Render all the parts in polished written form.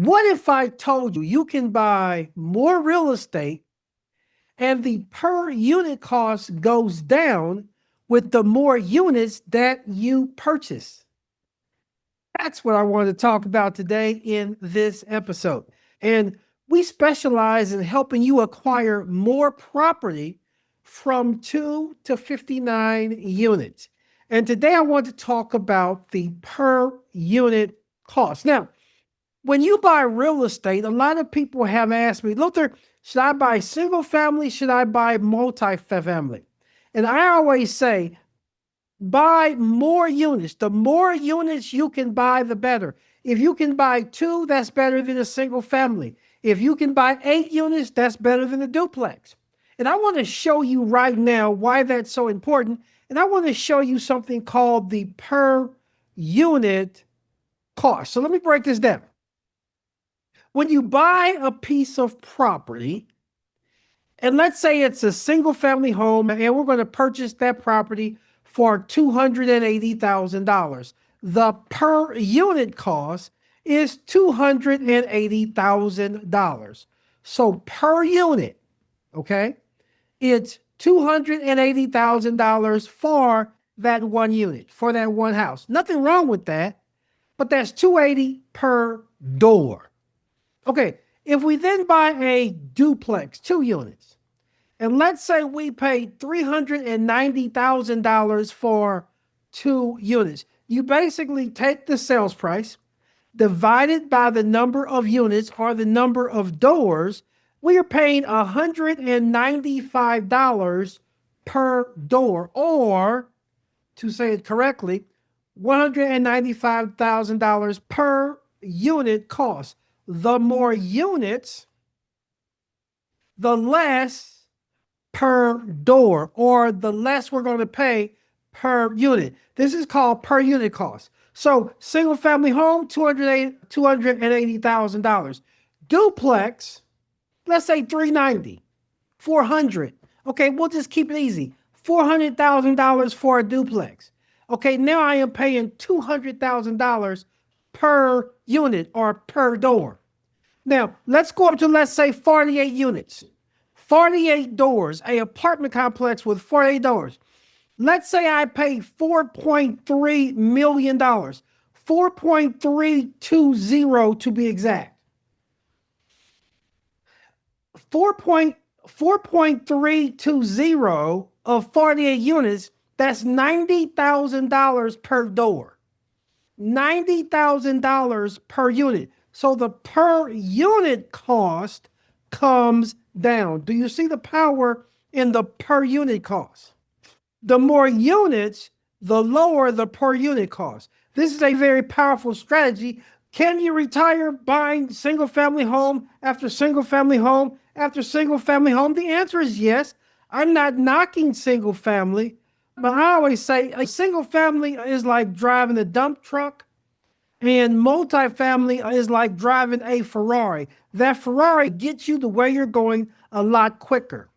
What if I told you you can buy more real estate and the per unit cost goes down with the more units that you purchase? That's what I want to talk about today in this episode. And we specialize in helping you acquire more property from 2 to 59 units. And today I want to talk about the per unit cost. Now, when you buy real estate, a lot of people have asked me, Luther, should I buy single family? Should I buy multi-family? And I always say, buy more units. The more units you can buy, the better. If you can buy 2, that's better than a single family. If you can buy 8 units, that's better than a duplex. And I want to show you right now why that's so important. And I want to show you something called the per unit cost. So let me break this down. When you buy a piece of property, and let's say it's a single family home, and we're going to purchase that property for $280,000. The per unit cost is $280,000. So per unit, okay, it's $280,000 for that one unit, for that one house. Nothing wrong with that, but that's $280,000 per door. Okay, if we then buy a duplex, 2 units, and let's say we paid $390,000 for 2 units, you basically take the sales price, divide it by the number of units or the number of doors. We are paying $195 per door, or to say it correctly, $195,000 per unit cost. The more units, the less per door, or the less we're going to pay per unit. This is called per unit cost. So single family home, $280,000. Duplex, let's say $390,000, $400,000. Okay, we'll just keep it easy. $400,000 for a duplex. Okay, now I am paying $200,000 per unit or per door. Now, let's go up to, let's say, 48 units, 48 doors, a apartment complex with 48 doors. Let's say I pay $4.3 million, 4.320 to be exact. 4.320 of 48 units, that's $90,000 per door. $90,000 per unit. So the per unit cost comes down. Do you see the power in the per unit cost? The more units, the lower the per unit cost. This is a very powerful strategy. Can you retire buying single family home after single family home after single family home? The answer is yes. I'm not knocking single family, but I always say a single family is like driving a dump truck, and multifamily is like driving a Ferrari. That Ferrari gets you to where you're going a lot quicker.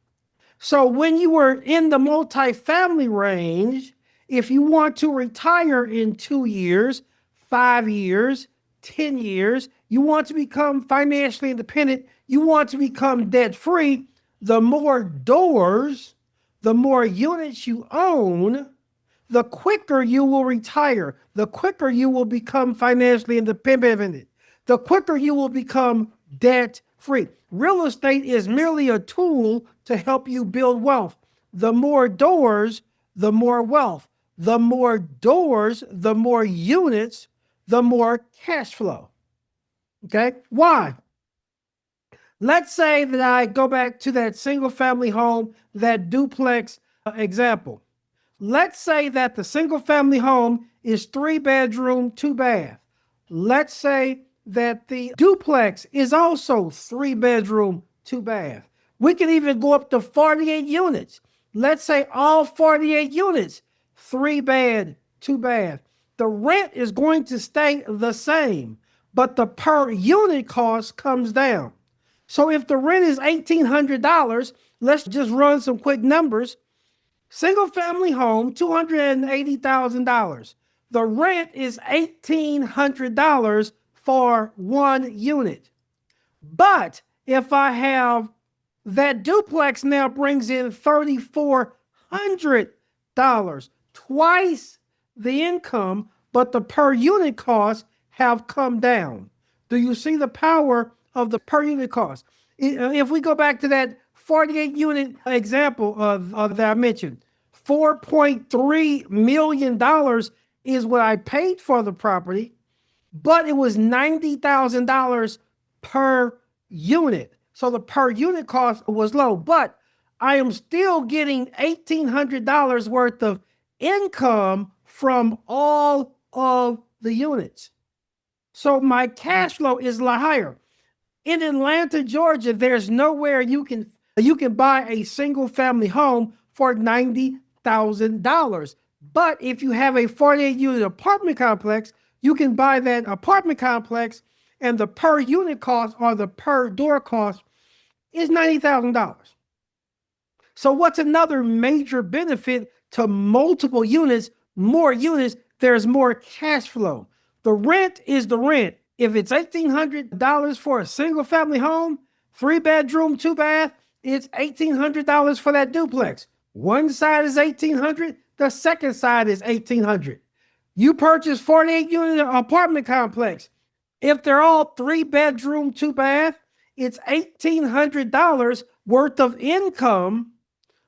So when you were in the multifamily range, if you want to retire in 2 years, 5 years, 10 years, you want to become financially independent, you want to become debt free, the more doors, the more units you own, the quicker you will retire, the quicker you will become financially independent, the quicker you will become debt free. Real estate is merely a tool to help you build wealth. The more doors, the more wealth. The more doors, the more units, the more cash flow. Okay? Why? Let's say that I go back to that single family home, that duplex example. Let's say that the single family home is 3 bedroom, 2 bath. Let's say that the duplex is also 3 bedroom, 2 bath. We can even go up to 48 units. Let's say all 48 units, 3 bed, 2 bath. The rent is going to stay the same, but the per unit cost comes down. So if the rent is $1,800, let's just run some quick numbers. Single family home, $280,000. The rent is $1,800 for 1 unit. But if I have that duplex now brings in $3,400, twice the income, but the per unit costs have come down. Do you see the power of the per unit cost? If we go back to that 48 unit example of that I mentioned, $4.3 million is what I paid for the property, but it was $90,000 per unit. So the per unit cost was low, but I am still getting $1,800 worth of income from all of the units. So my cash flow is a lot higher. In Atlanta, Georgia, there's nowhere you can buy a single family home for $90,000. But if you have a 48 unit apartment complex, you can buy that apartment complex and the per unit cost or the per door cost is $90,000. So what's another major benefit to multiple units? More units, there's more cash flow. The rent is the rent. If it's $1,800 for a single family home, 3-bedroom, 2-bath, it's $1,800 for that duplex. One side is $1,800, the second side is $1,800. You purchase 48 unit apartment complex. If they're all 3-bedroom, 2-bath, it's $1,800 worth of income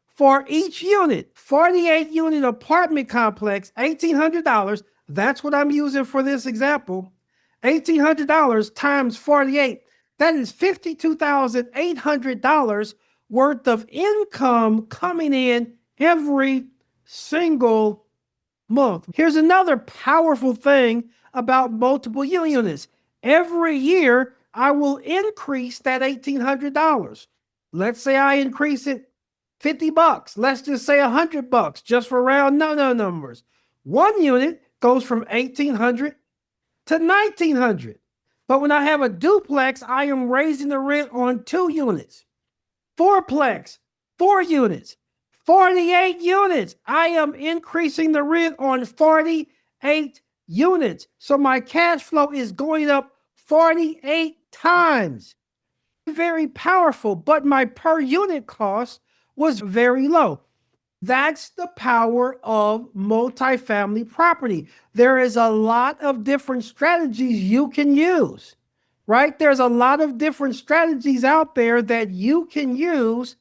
for each unit. 48 unit apartment complex, $1,800. That's what I'm using for this example. $1,800 times 48. That is $52,800 worth of income coming in every single month. Here's another powerful thing about multiple units. Every year, I will increase that $1,800. Let's say I increase it $50. Let's just say $100, just for round no numbers. One unit goes from $1,800 to $1,900. But when I have a duplex, I am raising the rent on 2 units. Fourplex, 4 units. 48 units. I am increasing the rent on 48 units. So my cash flow is going up 48 times. Very powerful, but my per unit cost was very low. That's the power of multifamily property. There is a lot of different strategies you can use, right? There's a lot of different strategies out there that you can use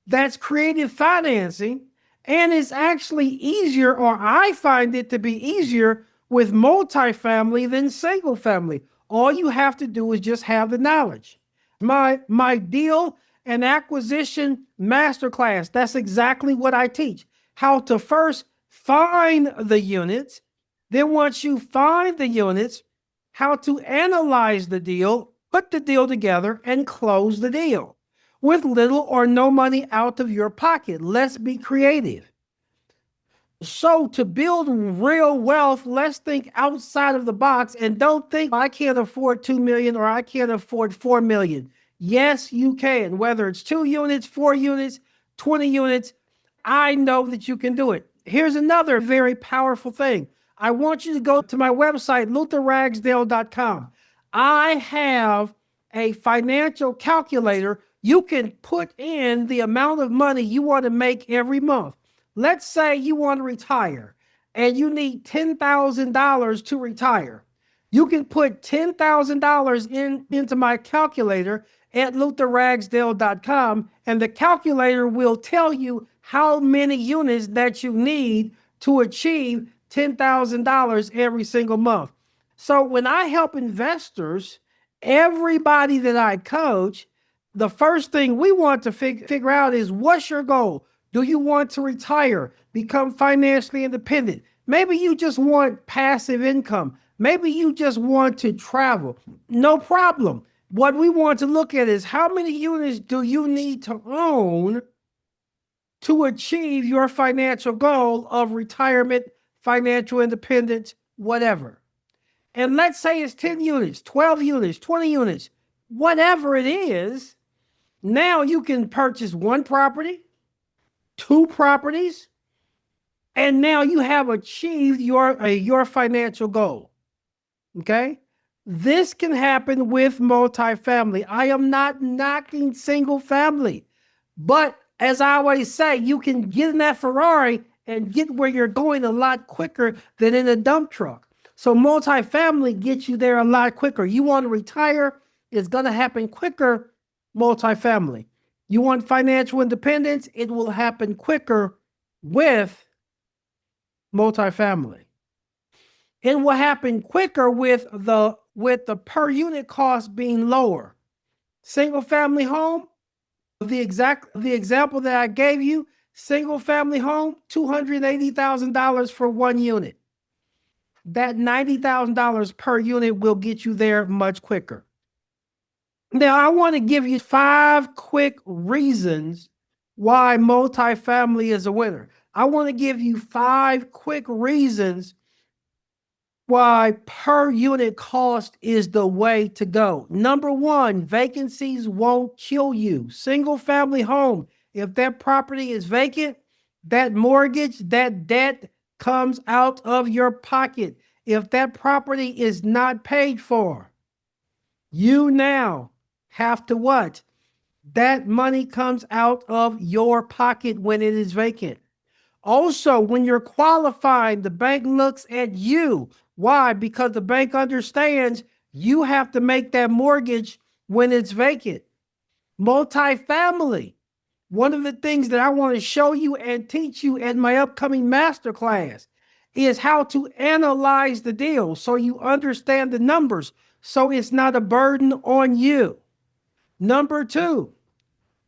that's creative financing, and it's actually easier, or I find it to be easier with multifamily than single family. All you have to do is just have the knowledge. My deal and acquisition masterclass, that's exactly what I teach. How to first find the units, then once you find the units, how to analyze the deal, put the deal together, and close the deal with little or no money out of your pocket. Let's be creative. So to build real wealth, let's think outside of the box and don't think I can't afford 2 million or I can't afford 4 million. Yes, you can. Whether it's 2 units, 4 units, 20 units, I know that you can do it. Here's another very powerful thing. I want you to go to my website, lutherragsdale.com. I have a financial calculator. You can put in the amount of money you want to make every month. Let's say you want to retire and you need $10,000 to retire. You can put $10,000 into my calculator at lutherragsdale.com, and the calculator will tell you how many units that you need to achieve $10,000 every single month. So when I help investors, everybody that I coach, the first thing we want to figure out is, what's your goal? Do you want to retire, become financially independent? Maybe you just want passive income. Maybe you just want to travel. No problem. What we want to look at is, how many units do you need to own to achieve your financial goal of retirement, financial independence, whatever. And let's say it's 10 units, 12 units, 20 units, whatever it is. Now you can purchase 1 property, 2 properties, and now you have achieved your financial goal. Okay? This can happen with multifamily. I am not knocking single family, but as I always say, you can get in that Ferrari and get where you're going a lot quicker than in a dump truck. So multifamily gets you there a lot quicker. You want to retire, it's going to happen quicker, multifamily. You want financial independence, it will happen quicker with multifamily. It will happen quicker with the per unit cost being lower. Single family home, the example that I gave you, single family home, $280,000 for one unit. That $90,000 per unit will get you there much quicker. Now, I want to give you 5 quick reasons why multifamily is a winner. I want to give you 5 quick reasons why per unit cost is the way to go. Number 1, vacancies won't kill you. Single family home, if that property is vacant, that mortgage, that debt comes out of your pocket. If that property is not paid for, you now have to what? That money comes out of your pocket when it is vacant. Also, when you're qualifying, the bank looks at you. Why? Because the bank understands you have to make that mortgage when it's vacant. Multifamily. One of the things that I want to show you and teach you in my upcoming masterclass is how to analyze the deal so you understand the numbers, so it's not a burden on you. Number 2,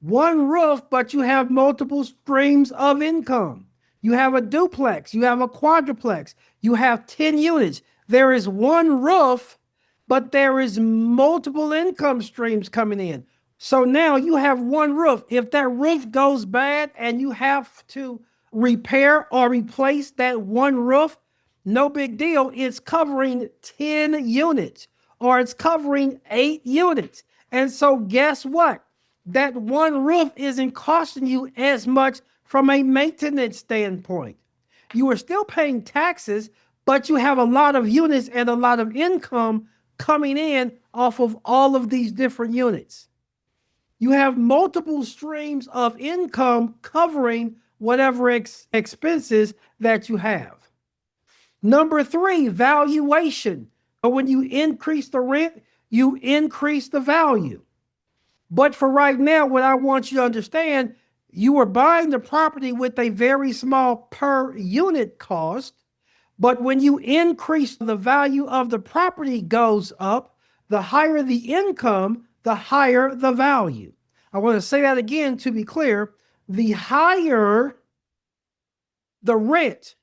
one roof, but you have multiple streams of income. You have a duplex, you have a quadruplex, you have 10 units. There is one roof, but there is multiple income streams coming in. So now you have one roof. If that roof goes bad and you have to repair or replace that one roof, no big deal. It's covering 10 units or it's covering 8 units. And so guess what? That one roof isn't costing you as much from a maintenance standpoint. You are still paying taxes, but you have a lot of units and a lot of income coming in off of all of these different units. You have multiple streams of income covering whatever expenses that you have. Number 3, valuation. When you increase the rent, you increase the value. But for right now, what I want you to understand, you are buying the property with a very small per unit cost, but when you increase the value of the property goes up, the higher the income, the higher the value. I want to say that again to be clear. The higher the rent,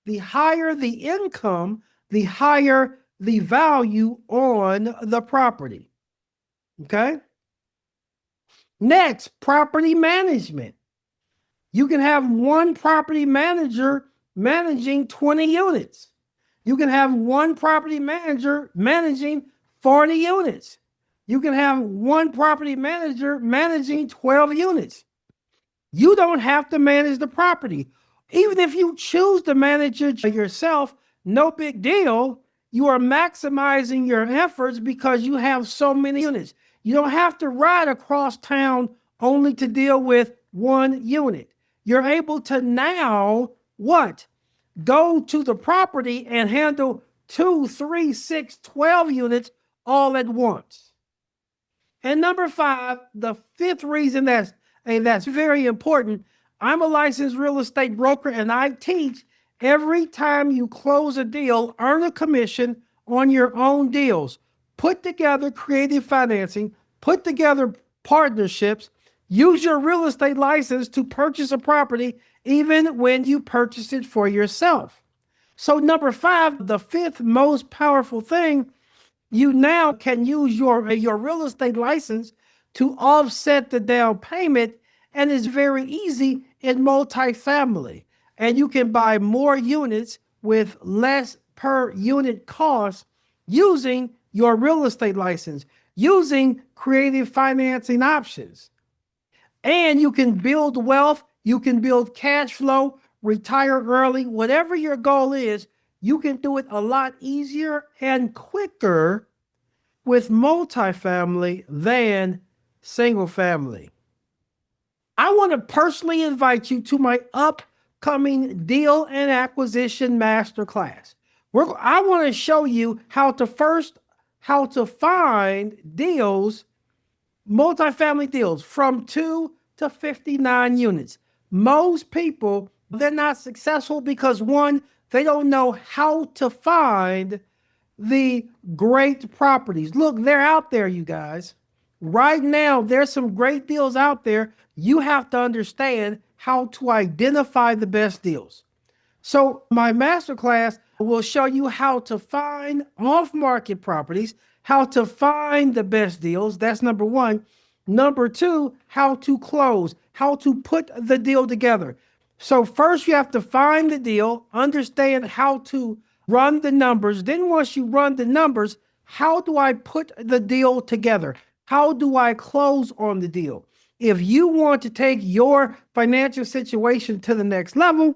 the higher the income, the higher the value on the property. Okay? Next, property management. You can have one property manager managing 20 units. You can have one property manager managing 40 units. You can have one property manager managing 12 units. You don't have to manage the property. Even if you choose to manage it yourself, no big deal. You are maximizing your efforts because you have so many units. You don't have to ride across town only to deal with one unit. You're able to now, what? Go to the property and handle 2, 3, 6, 12 units all at once. And number 5, the 5th reason that's very important, I'm a licensed real estate broker and I teach every time you close a deal, earn a commission on your own deals. Put together creative financing, put together partnerships, use your real estate license to purchase a property even when you purchase it for yourself. So number 5, the 5th most powerful thing, you now can use your real estate license to offset the down payment, and it's very easy in multifamily. And you can buy more units with less per unit cost using your real estate license, using creative financing options. And you can build wealth, you can build cash flow, retire early, whatever your goal is, you can do it a lot easier and quicker with multifamily than single family. I want to personally invite you to my upcoming deal and acquisition masterclass. I want to show you how to find deals, multifamily deals from 2 to 59 units. Most people, they're not successful because one, they don't know how to find the great properties. Look, they're out there, you guys. Right now, there's some great deals out there. You have to understand how to identify the best deals. So my masterclass will show you how to find off-market properties, how to find the best deals. That's number one. Number two, how to close, how to put the deal together. So first you have to find the deal, understand how to run the numbers. Then once you run the numbers, how do I put the deal together? How do I close on the deal? If you want to take your financial situation to the next level,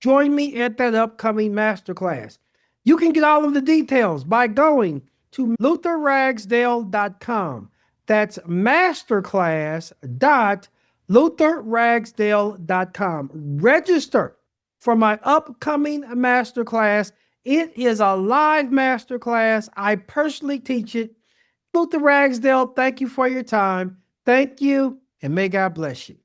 join me at that upcoming masterclass. You can get all of the details by going to lutherragsdale.com. That's masterclass.lutherragsdale.com. Register for my upcoming masterclass. It is a live masterclass. I personally teach it. Luther Ragsdale, thank you for your time. Thank you, and may God bless you.